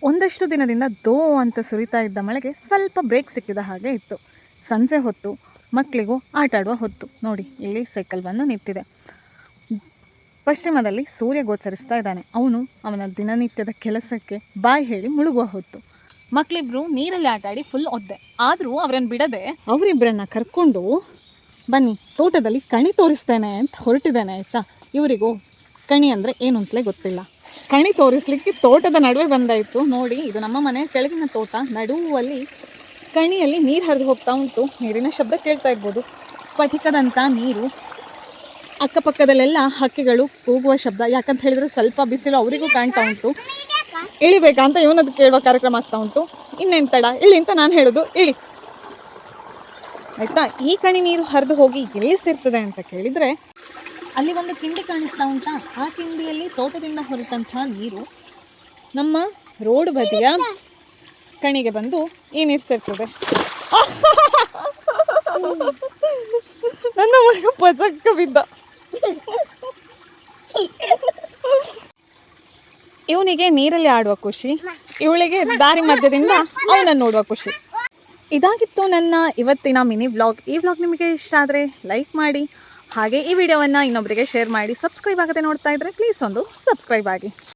ಒಂದಷ್ಟು ದಿನದಿಂದ ದೋ ಅಂತ ಸುರಿತಾ ಇದ್ದ ಮಳೆಗೆ ಸ್ವಲ್ಪ ಬ್ರೇಕ್ ಸಿಕ್ಕಿದ ಹಾಗೆ ಇತ್ತು. ಸಂಜೆ ಹೊತ್ತು ಮಕ್ಕಳಿಗೂ ಆಟ ಆಡುವ ಹೊತ್ತು. ನೋಡಿ, ಇಲ್ಲಿ ಸೈಕಲ್ ಬಂದು ನಿಂತಿದೆ. ಪಶ್ಚಿಮದಲ್ಲಿ ಸೂರ್ಯ ಗೋಚರಿಸ್ತಾ ಇದ್ದಾನೆ. ಅವನ ದಿನನಿತ್ಯದ ಕೆಲಸಕ್ಕೆ ಬಾಯ್ ಹೇಳಿ ಮುಳುಗುವ ಹೊತ್ತು. ಮಕ್ಕಳಿಬ್ರು ನೀರಲ್ಲಿ ಆಟ ಆಡಿ ಫುಲ್ ಒದ್ದೆ. ಆದರೂ ಅವರನ್ನು ಬಿಡದೆ ಅವರಿಬ್ಬರನ್ನ ಕರ್ಕೊಂಡು ಬನ್ನಿ ತೋಟದಲ್ಲಿ ಕಣಿ ತೋರಿಸ್ತೇನೆ ಅಂತ ಹೊರಟಿದ್ದೇನೆ, ಆಯಿತಾ. ಇವರಿಗೂ ಕಣಿ ಅಂದರೆ ಏನು ಅಂತಲೇ ಗೊತ್ತಿಲ್ಲ. ಕಣಿ ತೋರಿಸ್ಲಿಕ್ಕೆ ತೋಟದ ನಡುವೆ ಬಂದಾಯಿತು. ನೋಡಿ, ಇದು ನಮ್ಮ ಮನೆ ಕೆಳಗಿನ ತೋಟ. ನಡುವಲ್ಲಿ ಕಣಿಯಲ್ಲಿ ನೀರು ಹರಿದು ಹೋಗ್ತಾ ಉಂಟು. ನೀರಿನ ಶಬ್ದ ಕೇಳ್ತಾ ಇರ್ಬೋದು. ಸ್ಫಟಿಕದಂಥ ನೀರು, ಅಕ್ಕಪಕ್ಕದಲ್ಲೆಲ್ಲ ಹಕ್ಕಿಗಳು ಕೂಗುವ ಶಬ್ದ. ಯಾಕಂತ ಹೇಳಿದರೆ ಸ್ವಲ್ಪ ಬಿಸಿಲು ಅವರಿಗೂ ಕಾಣ್ತಾ ಉಂಟು. ಇಳಿಬೇಕಾ ಅಂತ ಇವನದು ಕೇಳುವ ಕಾರ್ಯಕ್ರಮ ಆಗ್ತಾ ಉಂಟು. ಇನ್ನೇನು ತಡ, ಇಳಿ ಅಂತ ನಾನು ಹೇಳೋದು, ಇಳಿ ಆಯಿತಾ. ಈ ಕಣಿ ನೀರು ಹರಿದು ಹೋಗಿ ಎಲ್ಲಿ ಸೇರ್ತದೆ ಅಂತ ಕೇಳಿದರೆ, ಅಲ್ಲಿ ಒಂದು ಕಿಂಡಿ ಕಾಣಿಸ್ತಾ ಉಂಟಾ. ಆ ಕಿಂಡಿಯಲ್ಲಿ ತೋಟದಿಂದ ಹೊರಟಂಥ ನೀರು ನಮ್ಮ ರೋಡ್ ಬದಿಯ ಕಣಿಗೆ ಬಂದು ಈ ನೀರು ಸೇರ್ತದೆ. ನನ್ನ ಮಗ ಪಚಕ್ಕ ಬಿದ್ದ. ಇವನಿಗೆ ನೀರಲ್ಲಿ ಆಡುವ ಖುಷಿ, ಇವಳಿಗೆ ದಾರಿ ಮಧ್ಯದಿಂದ ಅವನನ್ನು ನೋಡುವ ಖುಷಿ. ಇದಾಗಿತ್ತು ನನ್ನ ಇವತ್ತಿನ ಮಿನಿ ವ್ಲಾಗ್. ಈ ವ್ಲಾಗ್ ನಿಮಗೆ ಇಷ್ಟ ಆದರೆ ಲೈಕ್ ಮಾಡಿ, ಹಾಗೆ ಈ ವಿಡಿಯೋವನ್ನು ಇನ್ನೊಬ್ಬರಿಗೆ ಶೇರ್ ಮಾಡಿ. ಸಬ್ಸ್ಕ್ರೈಬ್ ಆಗದೆ ನೋಡ್ತಾ ಇದ್ದರೆ ಪ್ಲೀಸ್ ಒಂದು ಸಬ್ಸ್ಕ್ರೈಬ್ ಆಗಿ.